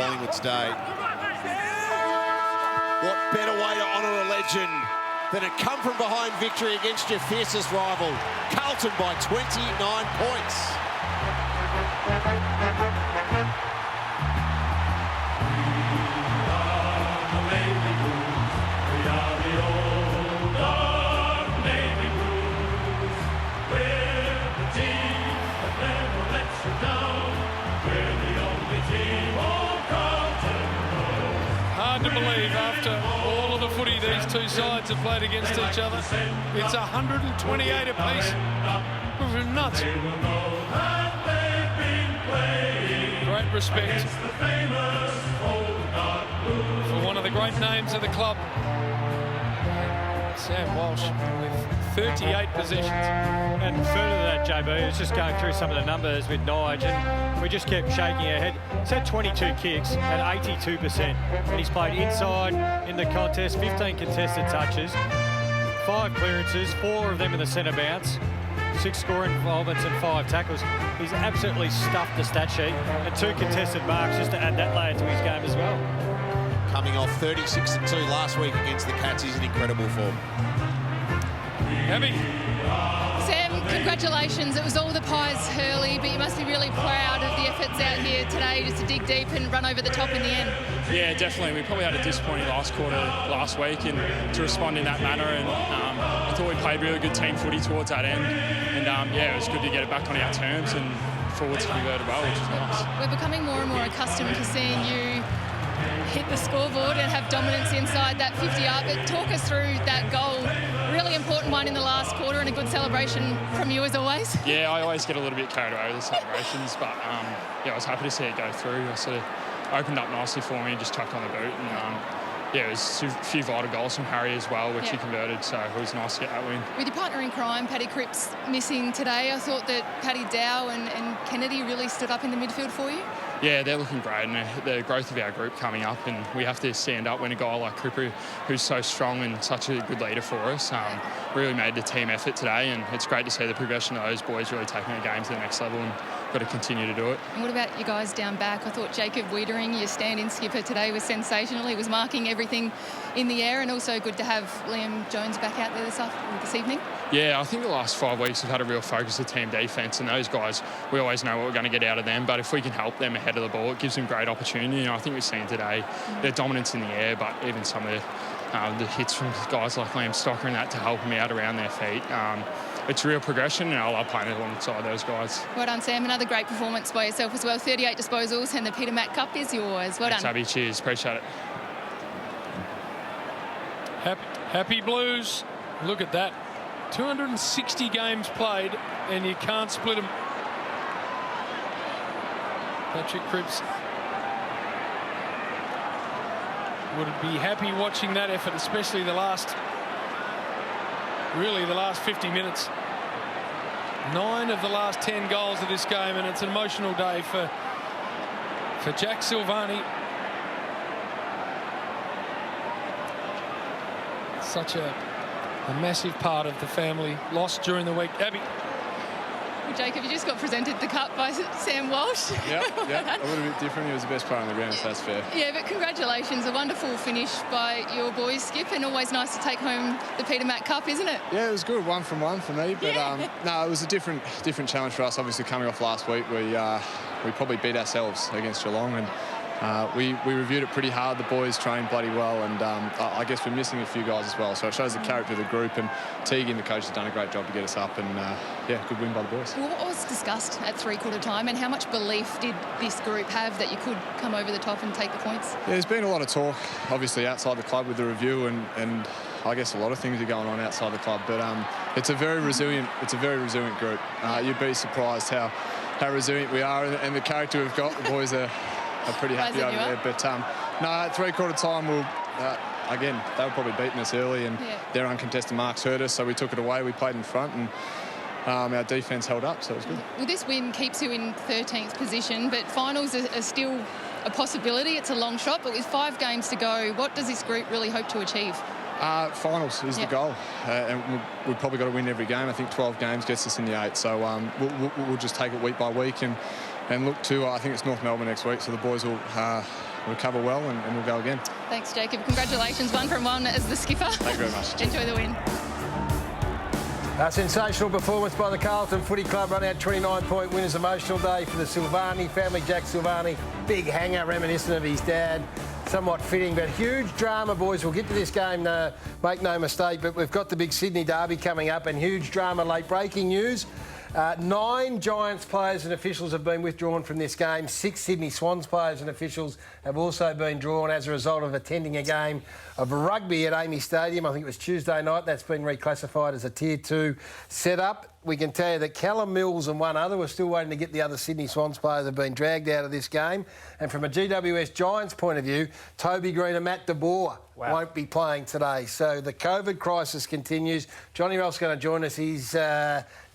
Collingwood's day. What better way to honour a legend than a come-from-behind victory against your fiercest rival, Carlton, by 29 points. Hard to believe after all of the footy these two sides have played against each other. It's 128 apiece. Nuts. Great respect for one of the great names of the club. Sam Walsh with 38 possessions. And further to that, JB, it's just going through some of the numbers with Nige, and we just kept shaking our head. He's had 22 kicks at 82%, and he's played inside in the contest, 15 contested touches, 5 clearances, 4 of them in the centre bounce, 6 scoring involvements and 5 tackles. He's absolutely stuffed the stat sheet, and 2 contested marks just to add that layer to his game as well. Coming off 36-2 last week against the Cats, he's in incredible form. Abby. Sam, congratulations. It was all the pies early, but you must be really proud of the efforts out here today just to dig deep and run over the top in the end. Yeah, definitely. We probably had a disappointing last quarter last week, and to respond in that manner, and I thought we played really good team footy towards that end, and yeah, it was good to get it back on our terms and forwards converted well, which is nice. We're becoming more and more accustomed to seeing you hit the scoreboard and have dominance inside that 50-yard, but talk us through that goal. Really important one in the last quarter, and a good celebration from you as always. Yeah, I always get a little bit carried away with the celebrations, but yeah, I was happy to see it go through. It sort of opened up nicely for me and just chucked on the boot, and yeah, it was a few vital goals from Harry as well, which he converted, so it was nice to get that win. With your partner in crime, Paddy Cripps, missing today, I thought that Paddy Dow and Kennedy really stood up in the midfield for you. Yeah, they're looking great, and the growth of our group coming up, and we have to stand up when a guy like Cripper, who's so strong and such a good leader for us, really made the team effort today, and it's great to see the progression of those boys really taking the game to the next level, and got to continue to do it. And what about you guys down back? I thought Jacob Weitering, your stand-in skipper today, was sensational. He was marking everything in the air, and also good to have Liam Jones back out there this evening. Yeah, I think the last 5 weeks we've had a real focus of team defence, and those guys, we always know what we're going to get out of them, but if we can help them ahead of the ball, it gives them great opportunity. You know, I think we've seen today their dominance in the air, but even some of the hits from guys like Liam Stocker and that to help them out around their feet. It's real progression, and I love playing alongside those guys. Well done, Sam. Another great performance by yourself as well. 38 disposals, and the Peter Mac Cup is yours. Well done. Thanks, Abby. Cheers. Appreciate it. Happy Blues. Look at that. 260 games played, and you can't split them. Patrick Cripps would be happy watching that effort, especially the last 50 minutes. 9 of the last 10 goals of this game, and it's an emotional day for Jack Silvani. Such a massive part of the family lost during the week. Abby. Well, Jacob, you just got presented the cup by Sam Walsh. Yeah, a little bit different. He was the best player on the ground, if that's fair. Yeah, but congratulations. A wonderful finish by your boys, Skip, and always nice to take home the Peter Mac Cup, isn't it? Yeah, it was good. 1 from 1 for me, but no, it was a different challenge for us. Obviously, coming off last week, we probably beat ourselves against Geelong, and we reviewed it pretty hard. The boys trained bloody well, and I guess we're missing a few guys as well. So it shows the character of the group, and Teague and the coach has done a great job to get us up, and yeah, good win by the boys. Well, what was discussed at three-quarter time, and how much belief did this group have that you could come over the top and take the points? Yeah, there's been a lot of talk, obviously, outside the club with the review, and I guess a lot of things are going on outside the club, but it's a very resilient group. You'd be surprised how resilient we are, and the character we've got. The boys are pretty happy over there. But no, at three-quarter time, again, they were probably beating us early, and their uncontested marks hurt us, so we took it away. We played in front, and our defence held up, so it was good. Well, this win keeps you in 13th position, but finals are still a possibility. It's a long shot, but with 5 games to go, what does this group really hope to achieve? Finals is the goal, and we've probably got to win every game. I think 12 games gets us in the 8, so we'll just take it week by week and look to, I think it's North Melbourne next week, so the boys will recover well, and we'll go again. Thanks, Jacob. Congratulations, 1 from 1 as the skipper. Thank you very much. Enjoy the win. A sensational performance by the Carlton Footy Club, run out 29-point winners. Emotional day for the Silvani family. Jack Silvani, big hanger, reminiscent of his dad. Somewhat fitting, but huge drama, boys. We'll get to this game, make no mistake, but we've got the big Sydney derby coming up, and huge drama, late breaking news. 9 Giants players and officials have been withdrawn from this game. 6 Sydney Swans players and officials have also been drawn as a result of attending a game of rugby at Amy Stadium. I think it was Tuesday night. That's been reclassified as a Tier 2 setup. We can tell you that Callum Mills and one other, we're still waiting to get the other Sydney Swans players, have been dragged out of this game. And from a GWS Giants point of view, Toby Green and Matt DeBoer won't be playing today. So the COVID crisis continues. Johnny Ralph's going to join us. He's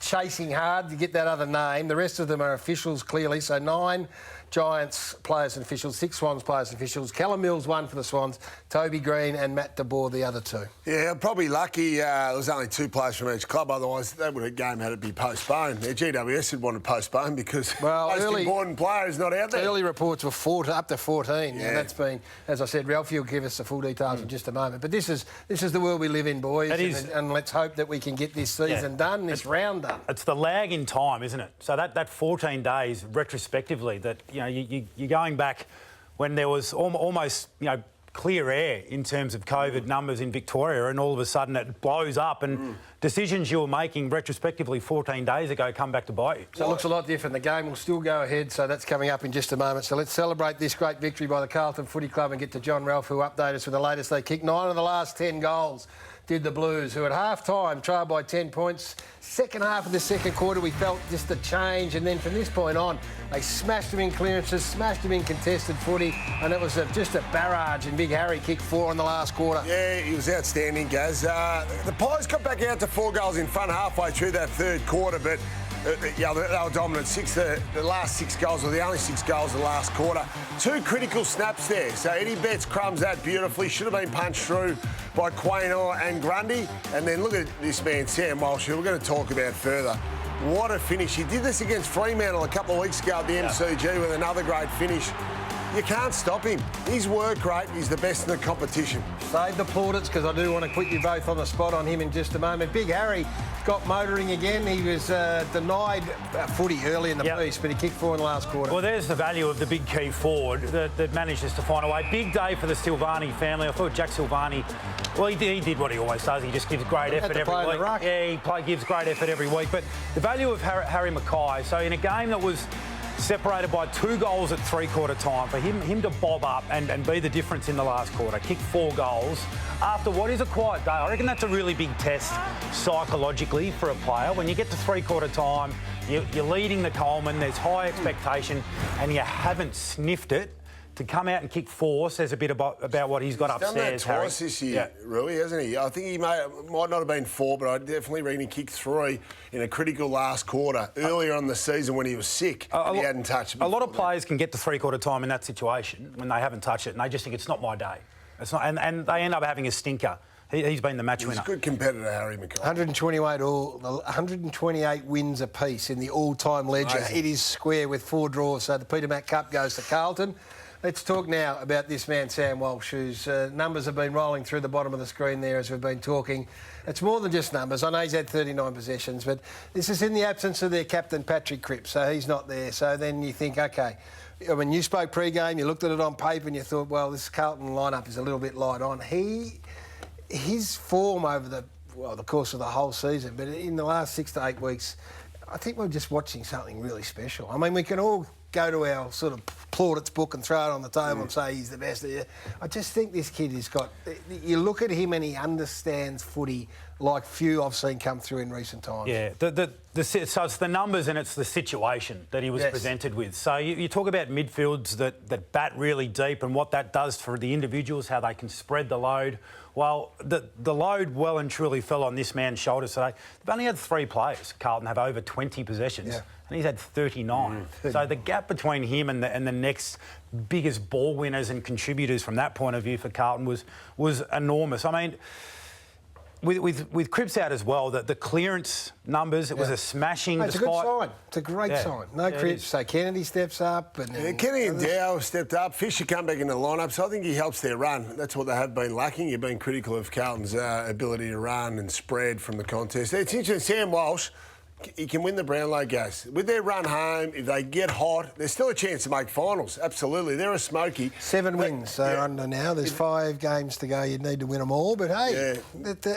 chasing hard to get that other name. The rest of them are officials, clearly. So 9 Giants players and officials, 6 Swans players and officials. Callum Mills, 1 for the Swans, Toby Green and Matt DeBoer, the other 2. Yeah, probably lucky there was only 2 players from each club, otherwise that game had to be postponed. The GWS had wanted to postpone because most important player is not out there. Early reports were up to 14, and that's been, as I said, Ralphie will give us the full details in just a moment. But this is the world we live in, boys, and let's hope that we can get this season done, this round done. It's the lag in time, isn't it? So that 14 days retrospectively, that you're going back when there was almost clear air in terms of COVID numbers in Victoria, and all of a sudden it blows up, and decisions you were making retrospectively 14 days ago come back to bite you. So it looks a lot different. The game will still go ahead, so that's coming up in just a moment. So let's celebrate this great victory by the Carlton Footy Club and get to John Ralph, who updated us with the latest. They kicked 9 of the last 10 goals, did the Blues, who at half-time trailed by 10 points. Second half of the second quarter, we felt just a change, and then from this point on, they smashed them in clearances, smashed them in contested footy, and it was just a barrage, and Big Harry kicked 4 in the last quarter. Yeah, he was outstanding, Gaz. The Pies got back out to 4 goals in front halfway through that third quarter, but they were dominant. The last 6 goals were the only 6 goals of the last quarter. 2 critical snaps there. So Eddie Betts crumbs that beautifully. Should have been punched through by Quaynor and Grundy. And then look at this man, Sam Walsh, who we're going to talk about further. What a finish. He did this against Fremantle a couple of weeks ago at the MCG with another great finish. You can't stop him. His work rate is the best in the competition. Save the plaudits, because I do want to put you both on the spot on him in just a moment. Big Harry got motoring again. He was denied footy early in the piece, but he kicked 4 in the last quarter. Well, there's the value of the big key forward that manages to find a way. Big day for the Silvani family. I thought Jack Silvani, well, he did what he always does. He just gives great effort every week. Yeah, he gives great effort every week. But the value of Harry Mackay, so in a game that was separated by 2 goals at three-quarter time, for him to bob up and be the difference in the last quarter, kick 4 goals after what is a quiet day. I reckon that's a really big test psychologically for a player. When you get to three-quarter time, you're leading the Coleman, there's high expectation, and you haven't sniffed it. To come out and kick 4 says a bit about what he's got upstairs. He's done that twice this year, Rui, hasn't he? I think he might not have been 4, but I definitely reckon he kicked 3 in a critical last quarter earlier on the season when he was sick and he hadn't touched it. A lot of players can get to three-quarter time in that situation when they haven't touched it, and they just think it's not my day. It's not, and they end up having a stinker. He's been the match winner. He's a good competitor, Harry Mackay. 128 wins apiece in the all-time ledger. Amazing. It is square with 4 draws, so the Peter Mac Cup goes to Carlton. Let's talk now about this man, Sam Walsh, whose numbers have been rolling through the bottom of the screen there as we've been talking. It's more than just numbers. I know he's had 39 possessions, but this is in the absence of their captain, Patrick Cripps, so he's not there. So then you think, OK, when you spoke pre-game, you looked at it on paper and you thought, well, this Carlton lineup is a little bit light on. His form over the course of the whole season, but in the last 6 to 8 weeks, I think we're just watching something really special. I mean, we can all go to our sort of plaudits book and throw it on the table and say he's the best. I just think this kid has got... You look at him and he understands footy like few I've seen come through in recent times. Yeah, so it's the numbers and it's the situation that he was presented with. So you talk about midfields that bat really deep and what that does for the individuals, how they can spread the load. Well, the load well and truly fell on this man's shoulders today. They've only had 3 players. Carlton have over 20 possessions. Yeah. And he's had 39. So the gap between him and the next biggest ball winners and contributors from that point of view for Carlton was enormous. I mean, with Cripps out as well, the clearance numbers, it was a smashing. It's a good sign. It's a great sign. No Cripps, so Kennedy steps up. And Kennedy and Dow stepped up. Fisher come back in the lineup, so I think he helps their run. That's what they have been lacking. You've been critical of Carlton's ability to run and spread from the contest. It's interesting, Sam Walsh, he can win the Brownlow Gas. With their run home, if they get hot, there's still a chance to make finals. Absolutely. They're a smoky. 7 wins they're under now. There's 5 games to go. You'd need to win them all. But, hey,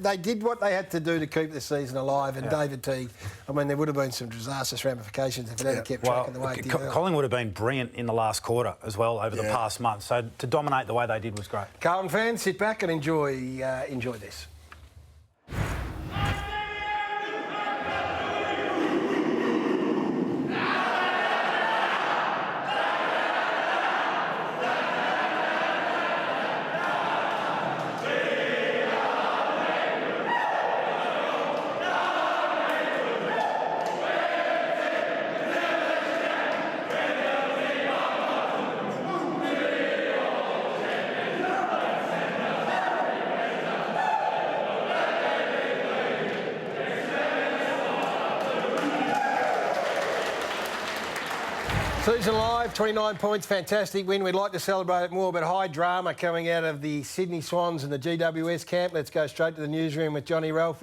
they did what they had to do to keep the season alive. And David Teague, I mean, there would have been some disastrous ramifications if it hadn't kept tracking the way it did. Collingwood have been brilliant in the last quarter as well over the past month. So to dominate the way they did was great. Carlton fans, sit back and enjoy this. Season live, 29 points, fantastic win. We'd like to celebrate it more, but high drama coming out of the Sydney Swans and the GWS camp. Let's go straight to the newsroom with Johnny Ralph.